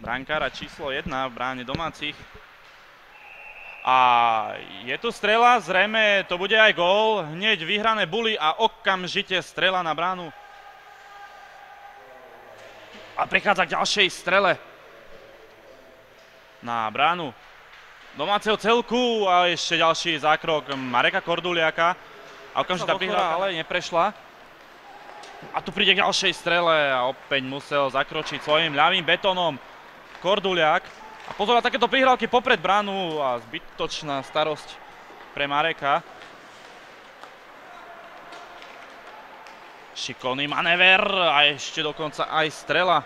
brankára číslo 1 v bráne domácich. A je tu strela, zrejme to bude aj gól. Hneď vyhrané buly a okamžite strela na bránu. A prichádza k ďalšej strele na bránu domáceho celku a ešte ďalší zákrok Mareka Korduliaka. A okamžitá prihrávka, ale neprešla. A tu príde k ďalšej strele a opäť musel zakročiť svojím ľavým betónom Korduliak. A pozor na takéto prihrávky popred bránu a zbytočná starosť pre Mareka. Šikovný manéver a ešte dokonca aj strela.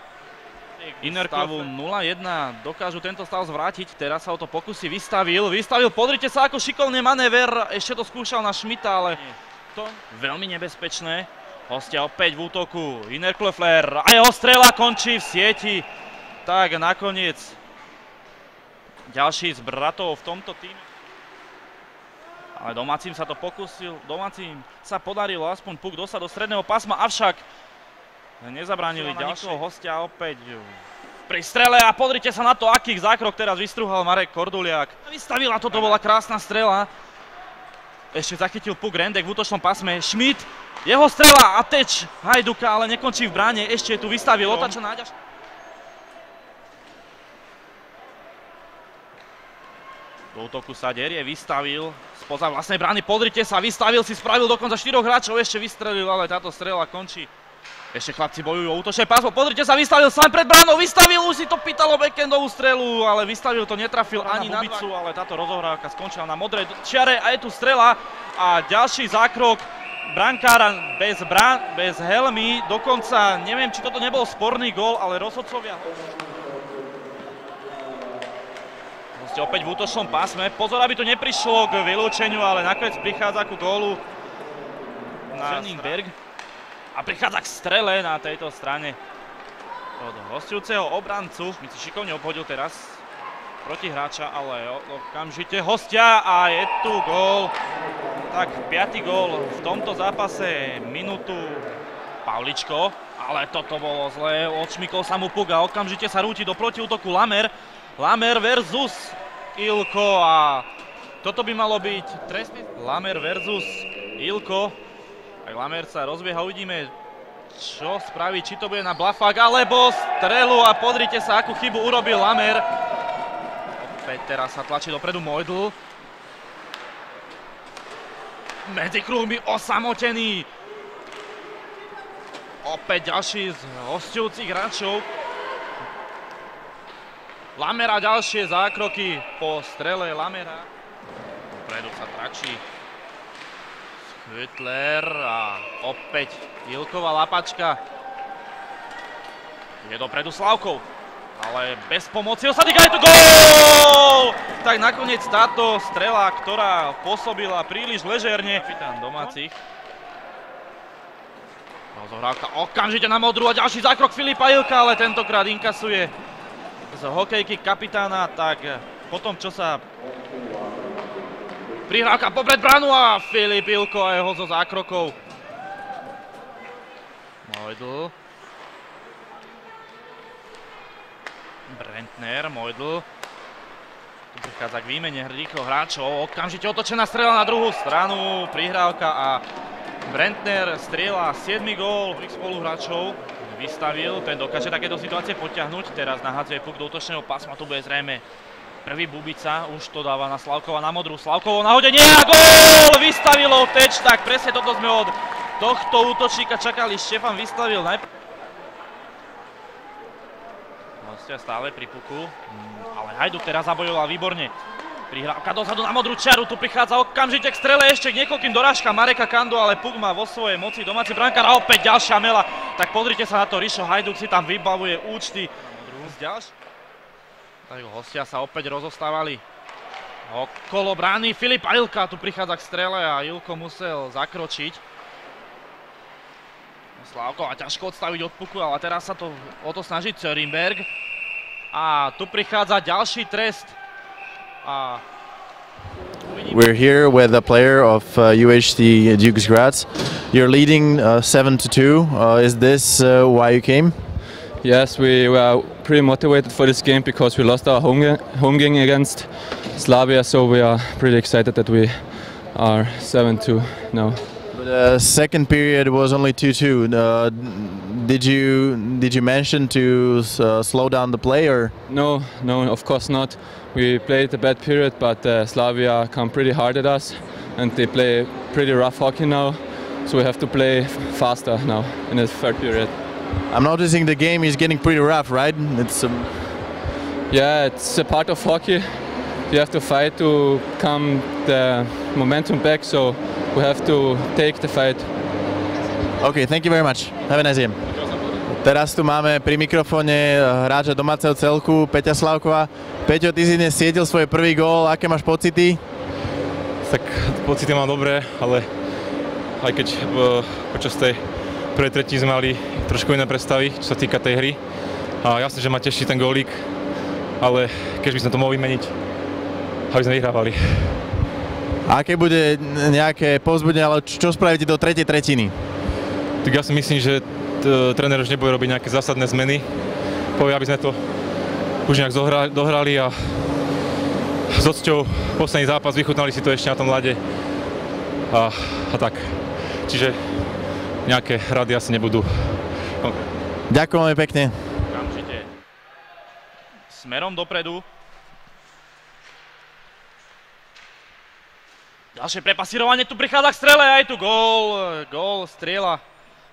Stavu 0-1, dokážu tento stav zvrátiť, teraz sa o to pokusí, vystavil, pozrite sa ako šikovný manéver, ešte to skúšal na Schmidta, ale to veľmi nebezpečné. Hostia opäť v útoku, Innerklöfler a jeho strela končí v sieti. Tak nakoniec ďalší z bratov v tomto týme. Ale domácim sa to pokusil, domácim sa podarilo aspoň puk dostať do stredného pásma, avšak nezabránili ďalšieho hostia opäť pri strele a pozrite sa na to, aký zákrok teraz vystruhal Marek Korduliak. Vystavila, toto bola krásna strela. Ešte zachytil puk Rendek v útočnom pásme, Schmidt, jeho strela a teč Hajduka, ale nekončí v bráne, ešte tu vystavil, otáča náďaž. Do útoku sa derie, vystavil spoza vlastnej brány, pozrite sa, vystavil si, spravil dokonca 4 hráčov, ešte vystrelil, ale táto strela končí. Ešte chlapci bojujú o útočné pásmo, pozrite sa, vystavil sám pred bránou, vystavil, už si to pýtalo backendovú strelu, ale vystavil to, netrafil ani na bubicu, ale táto rozohrávka skončila na modrej čiare a je tu strela a ďalší zákrok brankára bez helmy, dokonca neviem, či toto nebol sporný gól, ale rozhodcovia. Opäť v útočnom pásme, pozor, aby to neprišlo k vylúčeniu, ale nakoniec prichádza ku gólu na Schöningberg a prichádza k strele na tejto strane od hostujúceho obrancu. My si šikovne obhodil teraz protihráča, ale okamžite hostia a je tu gól. Tak 5. gól v tomto zápase, minútu Pavličko, ale toto bolo zlé, odšmykol sa mu puk a okamžite sa rúti do protiútoku Lamer versus Ilko a toto by malo byť trestný. Lamer versus Ilko. Tak Lamer sa rozbieha, uvidíme, čo spraví, či to bude na Blafák alebo strelu a pozrite sa, akú chybu urobil Lamer. Opäť teraz sa tlačí dopredu Mojdl. Medzi kruhmi osamotený. Opäť ďalší z hostujúcich hráčov. Lamera ďalšie zákroky po strele Lamera. Dopredu sa tlačí Hüttler a opäť Ilková lapačka. Je dopredu Slavkov, ale bez pomoci osadíka, je tu gól! Tak nakoniec táto strela, ktorá pôsobila príliš ležerne. Kapitán domácich. Rozohrávka okamžite na modru a ďalší zákrok Filipa Ilka, ale tentokrát inkasuje z hokejky kapitána, tak potom čo sa prihrávka popred bránu a Filip Ilko a jeho zo zákrokov. Mojdl. Brentner, Mojdl. Tu prichádza k výmene rýchlo hráčov, okamžite otočená strela na druhú stranu, prihrávka a Brentner strieľa 7. gól ich spoluhráčov. Vystavil, ten dokáže takéto situácie potiahnuť, teraz nahadzuje puk do útočného pásma, tu bude zrejme prvý Bubica, už to dáva na Slavkova na modru, Slavkovo nahodenie a gól! Vystavilo teč, tak presne toto sme od tohto útočníka čakali, Štefan vystavil najprv. Hostia stále pri puku, ale Hajduk teraz zabojoval výborne. Prihrávka dozadu na modrú čiaru, tu prichádza okamžite k strele, ešte k niekoľkým dorážkam Mareka Kandu, ale puk má vo svojej moci domáci brankár a opäť ďalšia mela. Tak pozrite sa na to, Rišo Hajduk si tam vybavuje účty. Tak hostia sa opäť rozostávali okolo brány Filipa Ilka, tu prichádza k strele a Ilko musel zakročiť. Slavko a ťažko odstaviť od puku, ale teraz sa to o to snaží Zöringberg. A tu prichádza ďalší trest. We're here with a player of UHC Dukes Graz. You're leading 7-2. Is this why you came? Yes, we were pretty motivated for this game because we lost our home game against Slavia, so we are pretty excited that we are 7-2 now. The second period was only 2-2. Did you mention to slow down the play, or? No, of course not. We played a bad period, but Slavia come pretty hard at us, and they play pretty rough hockey now. So we have to play faster now in the third period. I'm noticing the game is getting pretty rough, right? Yeah, it's a part of hockey. You have to fight to come the momentum back, so we have to take the fight. Okay, thank you very much. Have a nice game. Teraz tu máme pri mikrofóne hráča domáceho celku Peťa Slavkova. Peťo, ty si dnes siedil svoj prvý gól, aké máš pocity? Tak pocity mám dobré, ale aj keď počas tej prvej tretí sme mali trošku iné predstavy, čo sa týka tej hry. A jasne, že ma teší ten gólík, ale keď by sme to mohli vymeniť, aby sme vyhrávali. A aké bude nejaké povzbudenie, ale čo spravíte do tretej tretiny? Tak ja si myslím, že tréner už nebude robiť nejaké zásadné zmeny. Povie, aby sme to už nejak dohrali a s odsťou posledný zápas, vychutnali si to ešte na tom ľade a tak. Čiže nejaké rady asi nebudú. No. Ďakujem veľmi pekne. Okamžite smerom dopredu. Ďalšie prepasírovanie, tu prichádza k strele, aj tu gól strieľa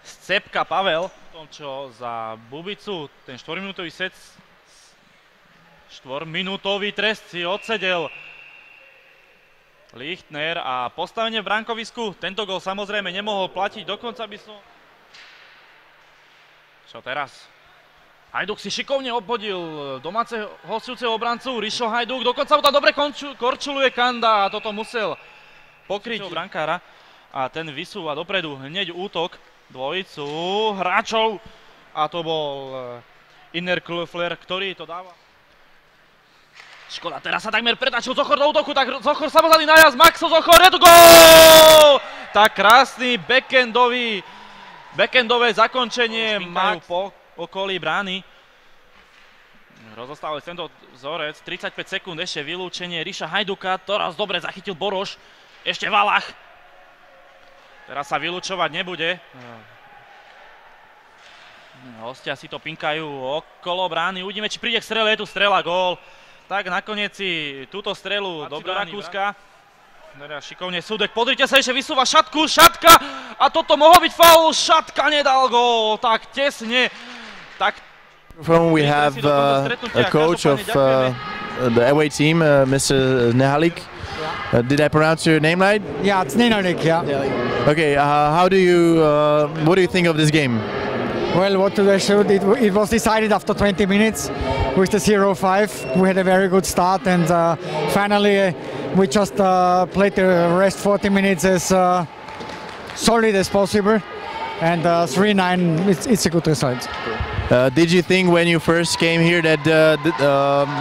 z cepka Pavel. Tom, čo za Bubicu ten 4-minútový set, 4-minútový trest si odsedel Lichtner a postavenie v bránkovisku. Tento gól samozrejme nemohol platiť, dokonca by som... Čo teraz? Hajduk si šikovne obhodil domáceho hostujúceho obrancu, Rišo Hajduk, dokonca mu tam dobre korčuluje Kanda a toto musel pokryť brankára a ten vysúva dopredu hneď útok, dvojicu hráčov a to bol Inner Klöfler, ktorý to dáva. Škoda, teraz sa takmer pretačil Zochor do útoku, tak Zochor samozrejme najazd, Maxo Zochor, je tu gól! Tak krásny backendové zakončenie majú po okolí brány. Rozostával tento vzorec, 35 sekúnd, ešte vylúčenie Riša Hajduka, teraz dobre zachytil Boroš, ešte Valach. Teraz sa vylúčovať nebude. Hostia si to pinkajú okolo brány, uvidíme, či príde k strele, je tu strela, gól. Tak nakoniec si túto strelu do Rakúska. Šikovne Súdek, podrite sa, ešte vysúva Šatku, Šatka a toto mohol byť faul, Šatka nedal gól, tak tesne. Tak we have a coach of the away team, Mr. Nehalik. Did I pronounce your name right? Yeah, it's Nehalik, yeah. Okay, what do you think of this game? Well, what I showed, it was decided after 20 minutes with the 0-5. We had a very good start, and finally we just played the rest 40 minutes as solid as possible, and 3-9, it's a good result. Did you think when you first came here that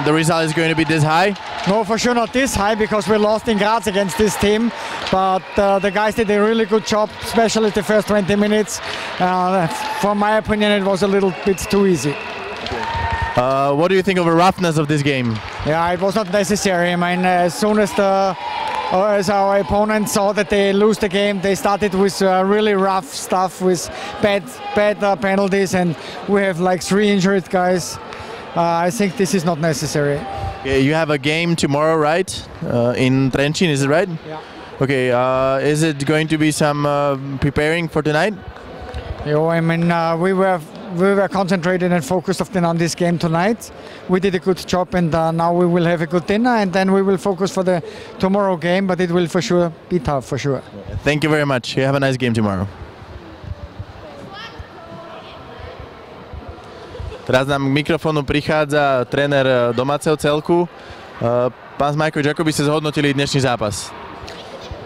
the result is going to be this high? No, for sure not this high, because we lost in Graz against this team, but the guys did a really good job, especially the first 20 minutes. For my opinion, it was a little bit too easy. What do you think of the roughness of this game? Yeah, it was not necessary. I mean, as soon as our opponents saw that they lose the game, they started with really rough stuff, with bad penalties, and we have like 3 injured guys. I think this is not necessary. Yeah, you have a game tomorrow, right? In Trenčín, is it right? Yeah. Okay, is it going to be some preparing for tonight? Yeah, I mean, we were concentrated and focused on this game tonight. We did a good job, and now we will have a good dinner, and then we will focus for the tomorrow game, but it will for sure be tough, for sure. Thank you very much. You have a nice game tomorrow. Teraz nám k mikrofónu prichádza tréner domáceho celku. Pán Smajko, ako by ste zhodnotili dnešný zápas?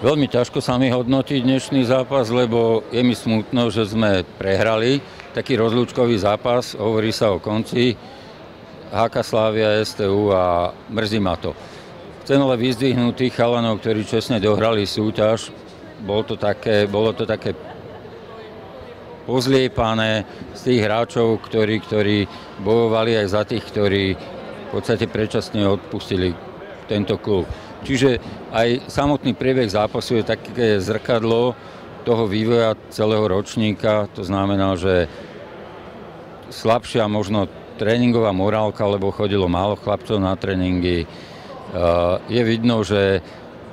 Veľmi ťažko sa mi hodnotiť dnešný zápas, lebo je mi smutno, že sme prehrali. Taký rozlúčkový zápas, hovorí sa o konci. HK Slavia, STU a mrzí ma to. Chcem ale vyzdvihnúť tých chalanov, ktorí čestne dohrali súťaž. Bolo to také pozliepané z tých hráčov, ktorí bojovali aj za tých, ktorí v podstate predčasne odpustili tento klub. Čiže aj samotný priebeh zápasu je také zrkadlo toho vývoja celého ročníka. To znamená, že slabšia možno tréningová morálka, lebo chodilo málo chlapcov na tréningy. Je vidno, že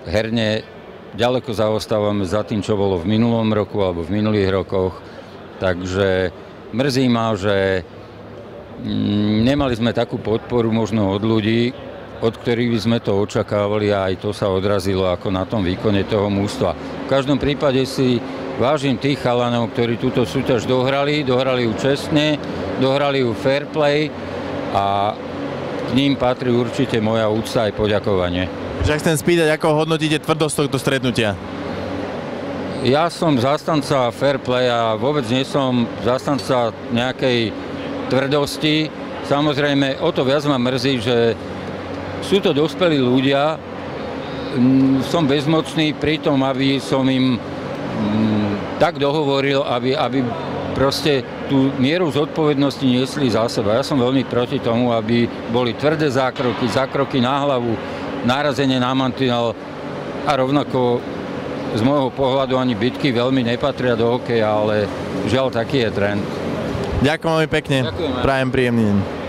herne ďaleko zaostávame za tým, čo bolo v minulom roku alebo v minulých rokoch. Takže mrzí ma, že nemali sme takú podporu možno od ľudí, od ktorých by sme to očakávali a aj to sa odrazilo ako na tom výkone toho mužstva. V každom prípade si vážim tých chalanov, ktorí túto súťaž dohrali ju čestne, dohrali ju fair play a k ním patrí určite moja úcta aj poďakovanie. Však chcem spýtať, ako hodnotíte tvrdosť tohto stretnutia? Ja som zastanca fair play a vôbec nie som zastanca nejakej tvrdosti. Samozrejme, o to viac ma mrzí, že sú to dospelí ľudia, som bezmocný pri tom, aby som im tak dohovoril, aby proste tú mieru zodpovednosti niesli za seba. Ja som veľmi proti tomu, aby boli tvrdé zákroky na hlavu, nárazenie na mantinel a rovnako z môjho pohľadu ani bitky veľmi nepatria do hokeja, ale žiaľ taký je trend. Ďakujem veľmi pekne. Prajem príjemný deň.